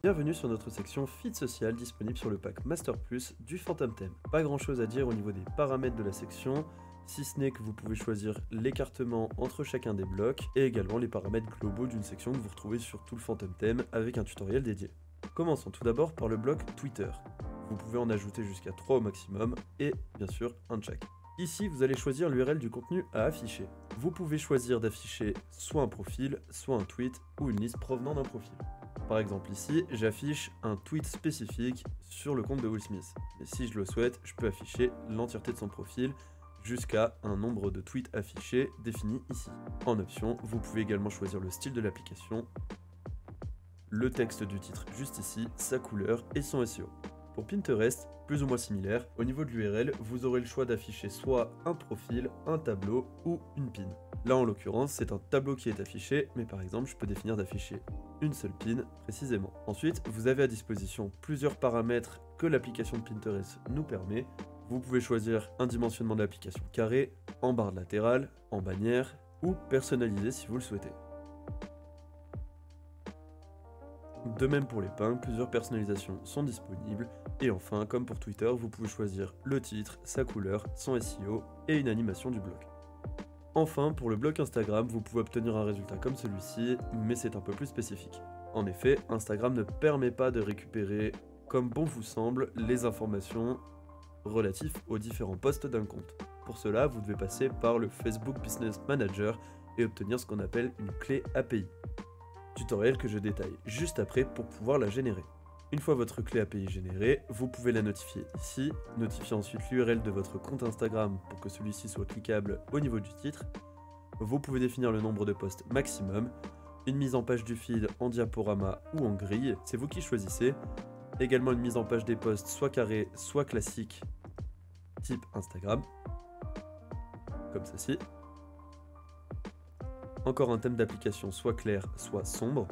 Bienvenue sur notre section feed social disponible sur le pack Master Plus du Phantom Theme. Pas grand chose à dire au niveau des paramètres de la section, si ce n'est que vous pouvez choisir l'écartement entre chacun des blocs et également les paramètres globaux d'une section que vous retrouvez sur tout le Phantom Theme avec un tutoriel dédié. Commençons tout d'abord par le bloc Twitter. Vous pouvez en ajouter jusqu'à 3 au maximum et bien sûr un de chaque. Ici, vous allez choisir l'URL du contenu à afficher. Vous pouvez choisir d'afficher soit un profil, soit un tweet ou une liste provenant d'un profil. Par exemple ici, j'affiche un tweet spécifique sur le compte de Will Smith. Mais si je le souhaite, je peux afficher l'entièreté de son profil jusqu'à un nombre de tweets affichés défini ici. En option, vous pouvez également choisir le style de l'application, le texte du titre juste ici, sa couleur et son SEO. Pour Pinterest, plus ou moins similaire, au niveau de l'URL, vous aurez le choix d'afficher soit un profil, un tableau ou une pin. Là en l'occurrence, c'est un tableau qui est affiché, mais par exemple, je peux définir d'afficher une seule pin précisément. Ensuite, vous avez à disposition plusieurs paramètres que l'application de Pinterest nous permet. Vous pouvez choisir un dimensionnement de l'application carré, en barre latérale, en bannière ou personnalisé si vous le souhaitez. De même pour les pins, plusieurs personnalisations sont disponibles. Et enfin, comme pour Twitter, vous pouvez choisir le titre, sa couleur, son SEO et une animation du bloc. Enfin, pour le bloc Instagram, vous pouvez obtenir un résultat comme celui-ci, mais c'est un peu plus spécifique. En effet, Instagram ne permet pas de récupérer, comme bon vous semble, les informations relatives aux différents posts d'un compte. Pour cela, vous devez passer par le Facebook Business Manager et obtenir ce qu'on appelle une clé API. Tutoriel que je détaille juste après pour pouvoir la générer. Une fois votre clé API générée, vous pouvez la notifier ici, notifier ensuite l'URL de votre compte Instagram pour que celui-ci soit cliquable au niveau du titre. Vous pouvez définir le nombre de posts maximum, une mise en page du feed en diaporama ou en grille, c'est vous qui choisissez. Également une mise en page des posts soit carré, soit classique, type Instagram, comme ceci. Encore un thème d'application soit clair, soit sombre.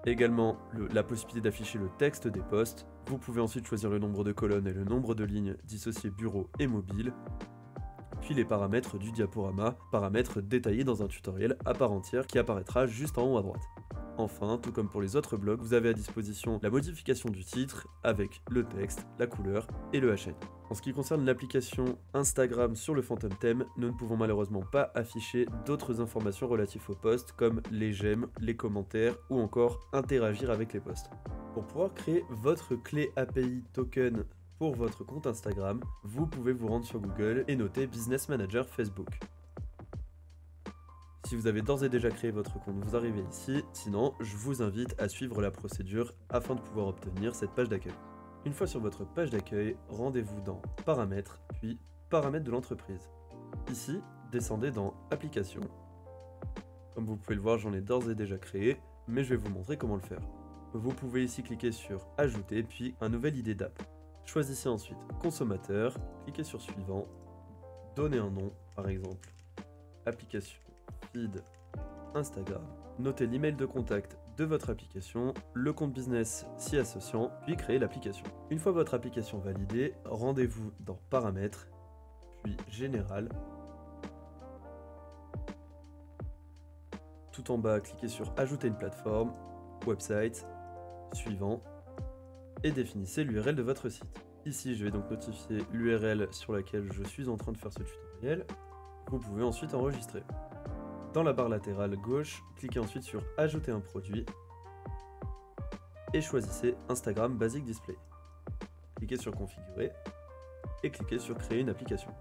Également la possibilité d'afficher le texte des posts. Vous pouvez ensuite choisir le nombre de colonnes et le nombre de lignes dissociés bureau et mobile. Puis les paramètres du diaporama, paramètres détaillés dans un tutoriel à part entière qui apparaîtra juste en haut à droite. Enfin, tout comme pour les autres blocs, vous avez à disposition la modification du titre avec le texte, la couleur et le HN. En ce qui concerne l'application Instagram sur le Phantom Theme, nous ne pouvons malheureusement pas afficher d'autres informations relatives aux posts comme les j'aime, les commentaires ou encore interagir avec les posts. Pour pouvoir créer votre clé API token pour votre compte Instagram, vous pouvez vous rendre sur Google et noter Business Manager Facebook. Si vous avez d'ores et déjà créé votre compte, vous arrivez ici, sinon je vous invite à suivre la procédure afin de pouvoir obtenir cette page d'accueil. Une fois sur votre page d'accueil, rendez-vous dans Paramètres, puis Paramètres de l'entreprise. Ici, descendez dans Applications. Comme vous pouvez le voir, j'en ai d'ores et déjà créé, mais je vais vous montrer comment le faire. Vous pouvez ici cliquer sur Ajouter, puis un nouvel ID d'app. Choisissez ensuite Consommateur, cliquez sur Suivant, donnez un nom, par exemple, Application, Feed, Instagram. Notez l'email de contact de votre application, le compte business s'y associant, puis créez l'application. Une fois votre application validée, rendez-vous dans Paramètres, puis Général. Tout en bas, cliquez sur Ajouter une plateforme, Website, Suivant, et définissez l'URL de votre site. Ici, je vais donc notifier l'URL sur laquelle je suis en train de faire ce tutoriel. Vous pouvez ensuite enregistrer. Dans la barre latérale gauche, cliquez ensuite sur Ajouter un produit et choisissez Instagram Basic Display. Cliquez sur Configurer et cliquez sur Créer une application.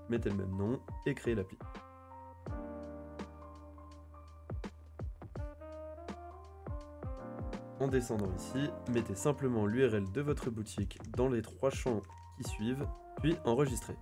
Mettez le même nom et créez l'appli. En descendant ici, mettez simplement l'URL de votre boutique dans les 3 champs qui suivent, puis enregistrez.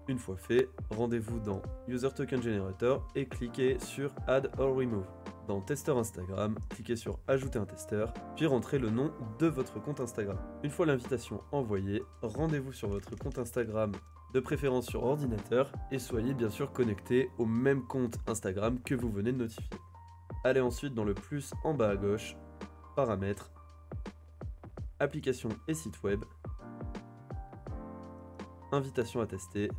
Une fois fait, rendez-vous dans User Token Generator et cliquez sur Add or Remove. Dans Tester Instagram, cliquez sur Ajouter un testeur, puis rentrez le nom de votre compte Instagram. Une fois l'invitation envoyée, rendez-vous sur votre compte Instagram, de préférence sur ordinateur, et soyez bien sûr connecté au même compte Instagram que vous venez de notifier. Allez ensuite dans le plus en bas à gauche, Paramètres, Applications et site web, Invitation à tester,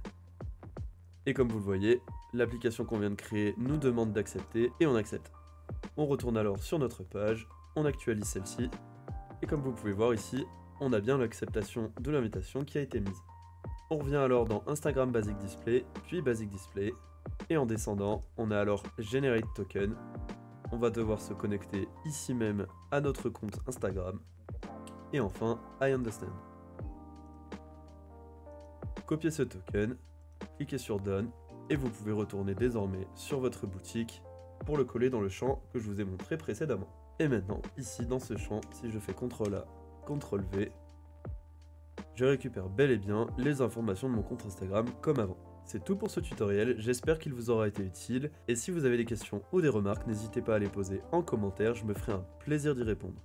et comme vous le voyez, l'application qu'on vient de créer nous demande d'accepter et on accepte. On retourne alors sur notre page, on actualise celle-ci et comme vous pouvez voir ici, on a bien l'acceptation de l'invitation qui a été mise. On revient alors dans Instagram Basic Display, puis Basic Display, et en descendant, on a alors Generate Token. On va devoir se connecter ici même à notre compte Instagram, et enfin I Understand. Copiez ce token, cliquez sur Done, et vous pouvez retourner désormais sur votre boutique pour le coller dans le champ que je vous ai montré précédemment. Et maintenant, ici dans ce champ, si je fais CTRL A, CTRL V, je récupère bel et bien les informations de mon compte Instagram comme avant. C'est tout pour ce tutoriel, j'espère qu'il vous aura été utile, et si vous avez des questions ou des remarques, n'hésitez pas à les poser en commentaire, je me ferai un plaisir d'y répondre.